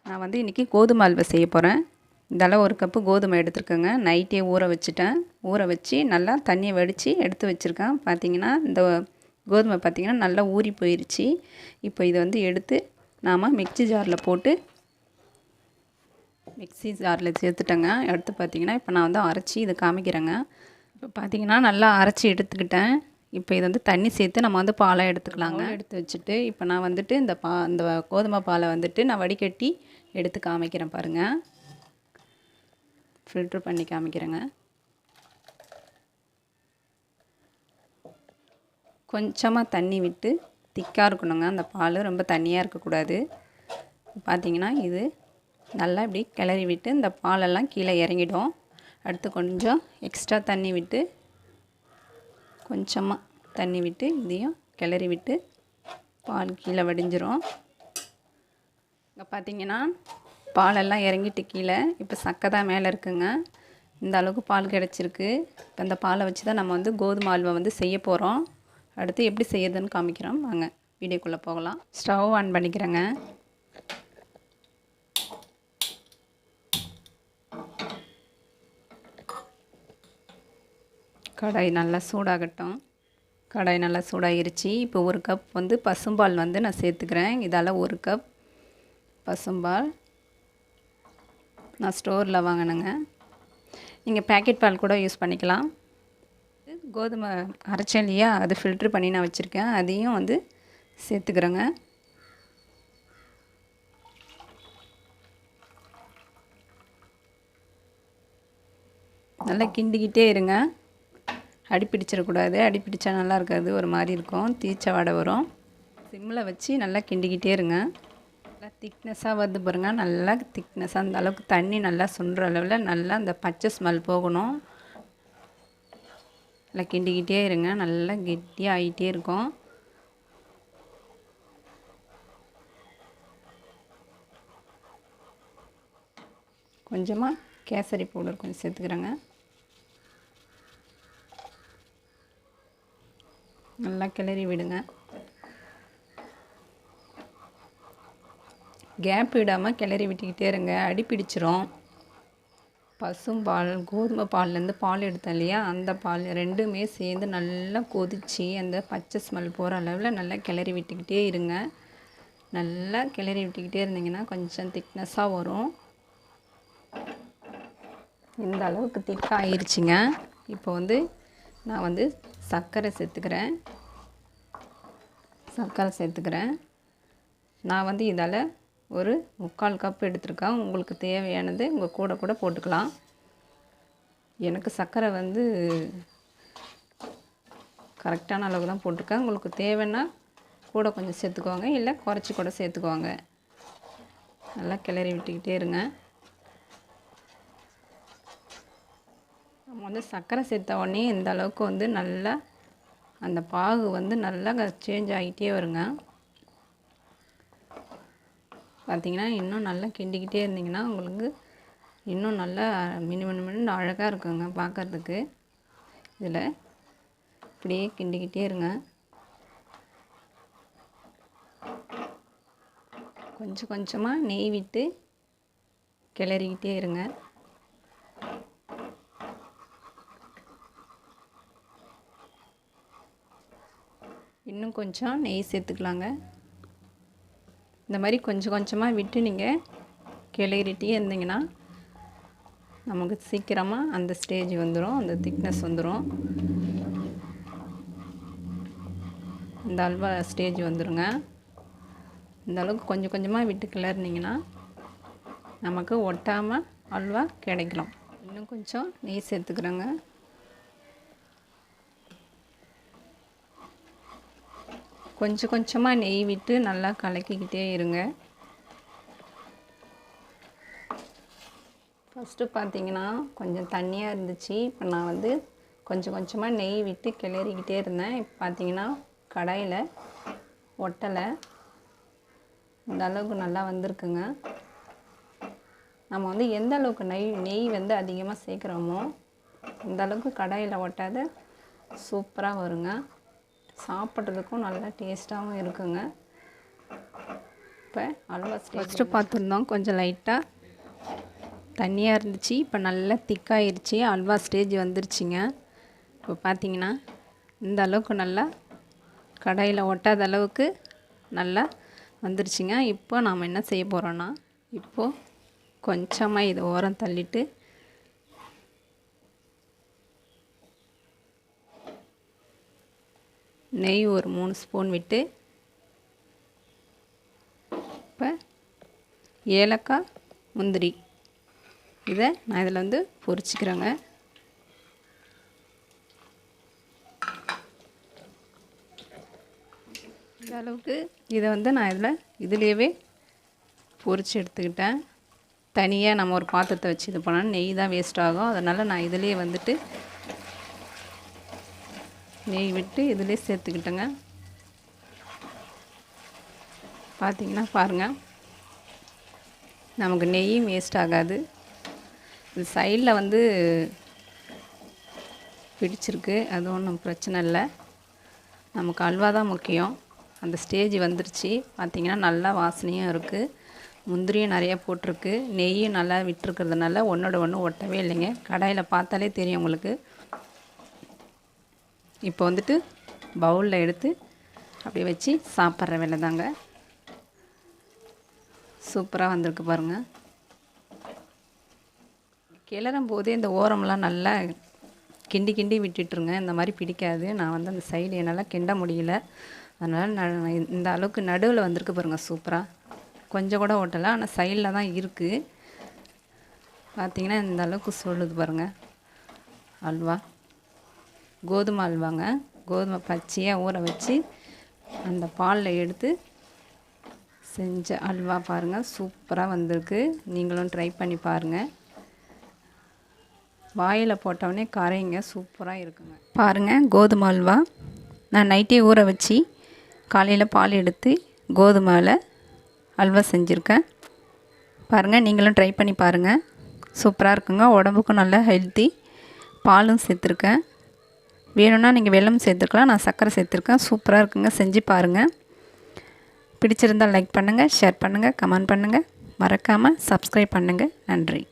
நான் வந்து இன்றைக்கி கோதுமை அல்வா செய்ய போகிறேன். இதெல்லாம் 1 கப்பு கோதுமை எடுத்துருக்கேங்க. நைட்டே ஊற வச்சுட்டேன். ஊற வச்சு நல்லா தண்ணியை வடித்து எடுத்து வச்சுருக்கேன். பார்த்திங்கன்னா இந்த கோதுமை பார்த்திங்கன்னா நல்லா ஊறி போயிடுச்சு. இப்போ இதை வந்து எடுத்து நாம் மிக்ஸி ஜாரில் போட்டு மிக்ஸி ஜாரில் சேர்த்துட்டேங்க. எடுத்து பார்த்திங்கன்னா இப்போ நான் வந்து அரைச்சி இதை காமிக்கிறேங்க. இப்போ பார்த்திங்கன்னா நல்லா அரைச்சி எடுத்துக்கிட்டேன். இப்போ இது வந்து தண்ணி சேர்த்து நம்ம வந்து பாலாக எடுத்துக்கலாங்க. எடுத்து வச்சுட்டு இப்போ நான் வந்துட்டு இந்த கோதுமை பாலை வந்துட்டு நான் வடிகட்டி எடுத்து காமிக்கிறேன் பாருங்கள். ஃபில்ட்ரு பண்ணி காமிக்கிறேங்க. கொஞ்சமாக தண்ணி விட்டு திக்காக இருக்கணுங்க. அந்த பால் ரொம்ப தண்ணியாக இருக்கக்கூடாது. பார்த்திங்கன்னா இது நல்லா இப்படி கிளறி விட்டு இந்த பாலெல்லாம் கீழே இறங்கிடும். அடுத்து கொஞ்சம் எக்ஸ்ட்ரா தண்ணி விட்டு கொஞ்சமாக தண்ணி விட்டு இதையும் கிளறி விட்டு பால் கீழே வடிஞ்சிரும். இங்கே பார்த்திங்கன்னா பாலெல்லாம் இறங்கிட்டு கீழே இப்போ சக்கை தான் மேலே இருக்குங்க. இந்த அளவுக்கு பால் கிடச்சிருக்கு. இப்போ இந்த பாலை வச்சு தான் நம்ம வந்து கோதுமை அல்வா வந்து செய்ய போகிறோம். அடுத்து எப்படி செய்யறதுன்னு காமிக்கிறோம். வாங்க வீடியோக்குள்ளே போகலாம். ஸ்டவ் ஆன் பண்ணிக்கிறேங்க. கடாய் நல்லா சூடாகட்டும். கடாய் நல்லா சூடாகிருச்சு. இப்போ 1 கப் வந்து பசும்பால் வந்து நான் சேர்த்துக்கிறேன். இதால் 1 கப் பசும்பால் நான் ஸ்டோரில் வாங்கினேங்க. நீங்கள் பேக்கெட் பால் கூட யூஸ் பண்ணிக்கலாம். கோதுமை அரைச்சேன் இல்லையா, அது ஃபில்ட்ரு பண்ணி நான் வச்சுருக்கேன். அதையும் வந்து சேர்த்துக்கிறேங்க. நல்லா கிண்டிக்கிட்டே இருங்க. அடிப்பிடிச்சிடக்கூடாது. அடிப்பிடிச்சா நல்லா இருக்காது, ஒரு மாதிரி இருக்கும், தீச்ச வாடை வரும். சிம்மில் வச்சு நல்லா கிண்டிக்கிட்டே இருங்க. நல்லா திக்னஸாக வந்து பாருங்கள். நல்லா திக்னஸாக அந்த அளவுக்கு தண்ணி நல்லா சுண்டுற அளவில் நல்லா அந்த பச்சை ஸ்மெல் போகணும். நல்லா கிண்டிக்கிட்டே இருங்க. நல்லா கெட்டியாக ஆகிட்டே இருக்கும். கொஞ்சமாக கேசரி பவுடர் கொஞ்சம் சேர்த்துக்கிறேங்க. நல்லா கிளறி விடுங்க. கேப் விடாமல் கிளறி விட்டுக்கிட்டே இருங்க. அடி பிடிச்சிரும். பசும்பால் கோதுமை பால்லேருந்து பால் எடுத்தேன் இல்லையா, அந்த பால் ரெண்டுமே சேர்ந்து நல்லா கொதித்து அந்த பச்சை ஸ்மெல் போகிற அளவில் நல்லா கிளறி விட்டுக்கிட்டே இருங்க. நல்லா கிளறி விட்டுக்கிட்டே இருந்தீங்கன்னா கொஞ்சம் திக்னஸாக வரும். இந்த அளவுக்கு திக்காக ஆயிடுச்சுங்க. இப்போ வந்து நான் வந்து சர்க்கரை சேர்த்துக்கிறேன். நான் வந்து இதால் ஒரு 3/4 கப் எடுத்துருக்கேன். உங்களுக்கு தேவையானது உங்கள் கூட போட்டுக்கலாம். எனக்கு சர்க்கரை வந்து கரெக்டான அளவு தான் போட்டிருக்கேன். உங்களுக்கு தேவைன்னா கூட கொஞ்சம் சேர்த்துக்கோங்க, இல்லை குறைச்சி கூட சேர்த்துக்கோங்க. நல்லா கிளறி விட்டுக்கிட்டே இருங்க. நம்ம வந்து சர்க்கரை சேர்த்த உடனே இந்த அளவுக்கு வந்து நல்லா அந்த பாகு வந்து நல்லா சேஞ்ச் ஆகிட்டே வருங்க. பார்த்திங்கன்னா இன்னும் நல்லா கிண்டிக்கிட்டே இருந்திங்கன்னா உங்களுக்கு இன்னும் நல்லா மினு அழகாக இருக்குங்க பார்க்குறதுக்கு. இதில் இப்படியே கிண்டிக்கிட்டே இருங்க. கொஞ்சம் கொஞ்சமாக நெய் விட்டு கிளறிக்கிட்டே இருங்க. இன்னும் கொஞ்சம் நெய் சேர்த்துக்கலாங்க. இந்த மாதிரி கொஞ்சம் கொஞ்சமாக விட்டு நீங்கள் கிளறிட்டே இருந்தீங்கன்னா நமக்கு சீக்கிரமாக அந்த ஸ்டேஜ் வந்துடும், அந்த திக்னஸ் வந்துடும், இந்த அல்வா ஸ்டேஜ் வந்துடுங்க. இந்த அளவுக்கு கொஞ்சம் கொஞ்சமாக விட்டு கிளறினீங்கன்னா நமக்கு ஒட்டாமல் அல்வா கிடைக்கலாம். இன்னும் கொஞ்சம் நெய் சேர்த்துக்கிறேங்க. கொஞ்சம் கொஞ்சமாக நெய் விட்டு நல்லா கலக்கிக்கிட்டே இருங்க. ஃபஸ்ட்டு பார்த்திங்கன்னா கொஞ்சம் தண்ணியாக இருந்துச்சு. இப்போ நான் வந்து கொஞ்சம் கொஞ்சமாக நெய் விட்டு கிளறிக்கிட்டே இருந்தேன். இப்போ பார்த்திங்கன்னா கடாயில் ஒட்டலை, இந்த அளவுக்கு நல்லா வந்திருக்குங்க. நம்ம வந்து எந்த அளவுக்கு நெய் வந்து அதிகமாக சேர்க்குறோமோ இந்த அளவுக்கு கடாயில் ஒட்டாத சூப்பராக வருங்க. சாப்பிட்றதுக்கும் நல்லா டேஸ்ட்டாகவும் இருக்குங்க. இப்போ அல்வா ஃபஸ்ட்டு பார்த்துருந்தோம், கொஞ்சம் லைட்டாக தண்ணியாக இருந்துச்சு. இப்போ நல்லா திக்காயிருச்சு, அல்வா ஸ்டேஜ் வந்துருச்சுங்க. இப்போ பார்த்திங்கன்னா இந்த அளவுக்கு நல்லா கடாயில் ஒட்டாத அளவுக்கு நல்லா வந்துருச்சுங்க. இப்போ நாம் என்ன செய்ய போகிறோன்னா, இப்போது கொஞ்சமாக இதை ஓரம் தள்ளிட்டு நெய் ஒரு 3 ஸ்பூன் விட்டு, இப்போ ஏலக்காய் முந்திரி இதை நான் இதில் வந்து பொரிச்சிக்கிறேங்க. இந்த அளவுக்கு இதை வந்து நான் இதுலேயே பொரிச்சு எடுத்துக்கிட்டேன். தனியாக நம்ம ஒரு பாத்திரத்தை வச்சு இது பண்ணால் நெய் தான் வேஸ்ட் ஆகும். அதனால் நான் இதிலே வந்துட்டு நெய் விட்டு இதிலே சேர்த்துக்கிட்டேங்க. பார்த்திங்கன்னா பாருங்கள், நமக்கு நெய்யும் வேஸ்ட் ஆகாது. இது சைடில் வந்து பிடிச்சிருக்கு, அது ஒன்றும் பிரச்சனை இல்லை. நமக்கு அல்வா தான் முக்கியம். அந்த ஸ்டேஜ் வந்துருச்சு. பார்த்திங்கன்னா நல்லா வாசனையும் இருக்குது, முந்திரியும் நிறையா போட்டிருக்கு, நெய்யும் நல்லா விட்டுருக்கிறதுனால ஒன்றோட ஒன்று ஒட்டவே இல்லைங்க. கடாயில் பார்த்தாலே தெரியும் உங்களுக்கு. இப்போ வந்துட்டு பவுலில் எடுத்து அப்படியே வச்சு சாப்பிட்ற வேலை தாங்க. சூப்பராக வந்திருக்கு பாருங்கள். கிளறும் போதே இந்த ஓரமெல்லாம் நல்லா கிண்டி கிண்டி விட்டுட்டுருங்க. இந்த மாதிரி பிடிக்காது. நான் வந்து அந்த சைடு என்னால் கிண்ட முடியல, அதனால் நான் இந்த அளவுக்கு நடுவில் வந்திருக்கு பாருங்கள். சூப்பராக கொஞ்சம் கூட ஓட்டலை, ஆனால் சைடில் தான் இருக்குது. பார்த்திங்கன்னா இந்த அளவுக்கு சொல்லுது பாருங்கள். அல்வா கோதுமை அல்வாங்க. கோதுமை பச்சையாக ஊற வச்சு அந்த பாலில் எடுத்து செஞ்ச அல்வா பாருங்கள். சூப்பராக வந்திருக்கு. நீங்களும் ட்ரை பண்ணி பாருங்கள். வாயில் போட்டவுடனே கரைங்க, சூப்பராக இருக்குங்க. பாருங்கள், கோதுமை அல்வா நான் நைட்டே ஊற வச்சு காலையில் பால் எடுத்து கோதுமையில் அல்வா செஞ்சுருக்கேன். பாருங்கள், நீங்களும் ட்ரை பண்ணி பாருங்கள். சூப்பராக இருக்குங்க. உடம்புக்கும் நல்லா ஹெல்த்தி. பாலும் சேர்த்துருக்கேன். வேணும்னா நீங்கள் வெல்லம் சேர்த்துக்கலாம், நான் சர்க்கரை சேர்த்துருக்கேன். சூப்பராக இருக்குங்க. செஞ்சு பாருங்கள். பிடிச்சிருந்தால் லைக் பண்ணுங்கள், ஷேர் பண்ணுங்கள், கமெண்ட் பண்ணுங்கள். மறக்காமல் சப்ஸ்கிரைப் பண்ணுங்கள். நன்றி.